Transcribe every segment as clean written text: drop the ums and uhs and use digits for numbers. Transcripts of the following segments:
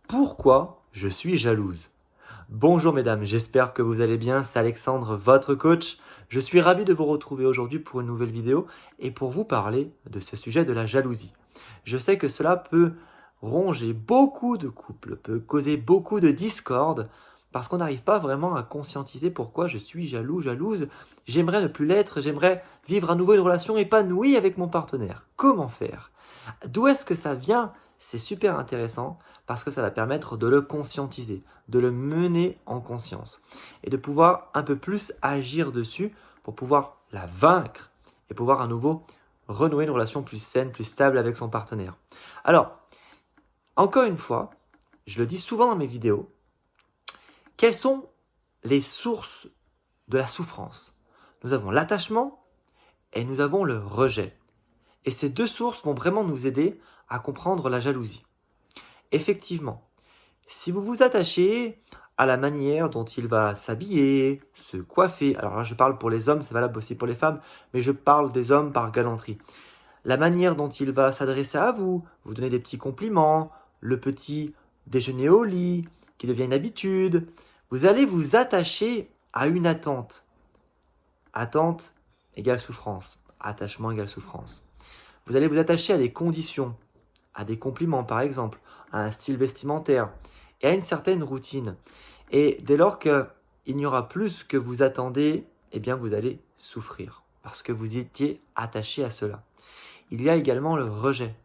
Pourquoi je suis jalouse? Bonjour mesdames, j'espère que vous allez bien, c'est Alexandre, votre coach. Je suis ravi de vous retrouver aujourd'hui pour une nouvelle vidéo et pour vous parler de ce sujet de la jalousie. Je sais que cela peut ronger beaucoup de couples, peut causer beaucoup de discorde parce qu'on n'arrive pas vraiment à conscientiser pourquoi je suis jaloux, jalouse. J'aimerais ne plus l'être, j'aimerais vivre à nouveau une relation épanouie avec mon partenaire. Comment faire? D'où est-ce que ça vient? C'est super intéressant parce que ça va permettre de le conscientiser, de le mener en conscience et de pouvoir un peu plus agir dessus pour pouvoir la vaincre et pouvoir à nouveau renouer une relation plus saine, plus stable avec son partenaire. Alors, encore une fois, je le dis souvent dans mes vidéos, quelles sont les sources de la souffrance? Nous avons l'attachement et nous avons le rejet. Et ces deux sources vont vraiment nous aider à comprendre la jalousie. Effectivement, si vous vous attachez à la manière dont il va s'habiller, se coiffer, alors là je parle pour les hommes, c'est valable aussi pour les femmes, mais je parle des hommes par galanterie. La manière dont il va s'adresser à vous, vous donner des petits compliments, le petit déjeuner au lit, qui devient une habitude, vous allez vous attacher à une attente. Attente égale souffrance, attachement égale souffrance. Vous allez vous attacher à des conditions, à des compliments par exemple, à un style vestimentaire et à une certaine routine. Et dès lors qu'il n'y aura plus ce que vous attendez, eh bien vous allez souffrir parce que vous étiez attaché à cela. Il y a également le rejet.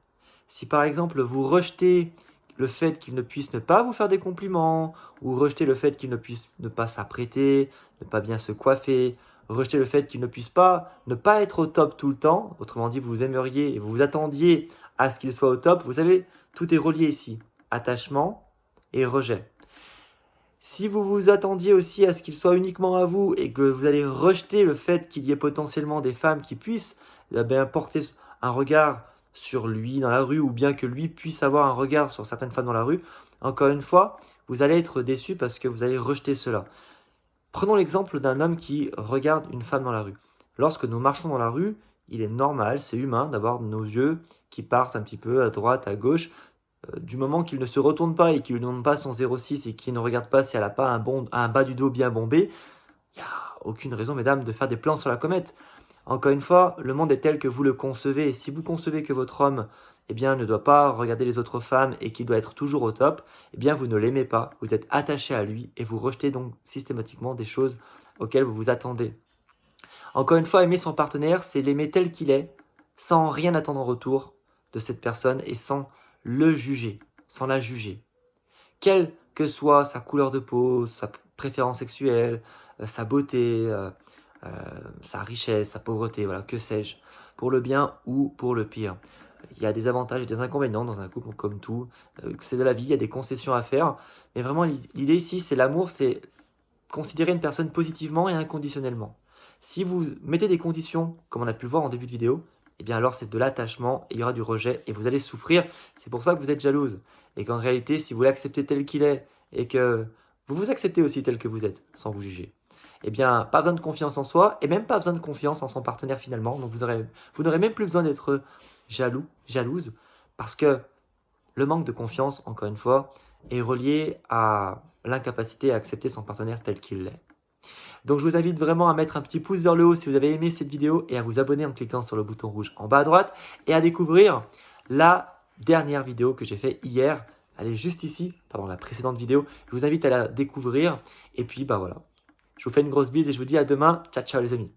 Si par exemple vous rejetez le fait qu'il ne puisse ne pas vous faire des compliments, ou rejetez le fait qu'il ne puisse ne pas s'apprêter, ne pas bien se coiffer, rejetez le fait qu'il ne puisse pas ne pas être au top tout le temps, autrement dit vous aimeriez et vous vous attendiez à ce qu'il soit au top, vous savez, tout est relié ici, attachement et rejet. Si vous vous attendiez aussi à ce qu'il soit uniquement à vous et que vous allez rejeter le fait qu'il y ait potentiellement des femmes qui puissent porter un regard sur lui dans la rue ou bien que lui puisse avoir un regard sur certaines femmes dans la rue, encore une fois, vous allez être déçu parce que vous allez rejeter cela. Prenons l'exemple d'un homme qui regarde une femme dans la rue. Lorsque nous marchons dans la rue, il est normal, c'est humain d'avoir nos yeux qui partent un petit peu à droite, à gauche. Du moment qu'il ne se retourne pas et qu'il ne demande pas son 06 et qu'il ne regarde pas si elle n'a pas un bas du dos bien bombé, il n'y a aucune raison, mesdames, de faire des plans sur la comète. Encore une fois, le monde est tel que vous le concevez. Et si vous concevez que votre homme ne doit pas regarder les autres femmes et qu'il doit être toujours au top, eh bien, vous ne l'aimez pas, vous êtes attaché à lui et vous rejetez donc systématiquement des choses auxquelles vous vous attendez. Encore une fois, aimer son partenaire, c'est l'aimer tel qu'il est, sans rien attendre en retour de cette personne et sans le juger, sans la juger. Quelle que soit sa couleur de peau, sa préférence sexuelle, sa beauté, sa richesse, sa pauvreté, voilà, que sais-je, pour le bien ou pour le pire. Il y a des avantages et des inconvénients dans un couple comme tout, c'est de la vie, il y a des concessions à faire, mais vraiment l'idée ici, c'est l'amour, c'est considérer une personne positivement et inconditionnellement. Si vous mettez des conditions, comme on a pu le voir en début de vidéo, eh bien alors c'est de l'attachement, il y aura du rejet et vous allez souffrir. C'est pour ça que vous êtes jalouse. Et qu'en réalité, si vous l'acceptez tel qu'il est et que vous vous acceptez aussi tel que vous êtes, sans vous juger, eh bien pas besoin de confiance en soi et même pas besoin de confiance en son partenaire finalement. Donc vous n'aurez même plus besoin d'être jaloux, jalouse, parce que le manque de confiance, encore une fois, est relié à l'incapacité à accepter son partenaire tel qu'il l'est. Donc je vous invite vraiment à mettre un petit pouce vers le haut si vous avez aimé cette vidéo et à vous abonner en cliquant sur le bouton rouge en bas à droite et à découvrir la dernière vidéo que j'ai faite hier. Elle est juste ici, pardon, la précédente vidéo. Je vous invite à la découvrir et puis voilà. Je vous fais une grosse bise et je vous dis à demain. Ciao ciao les amis.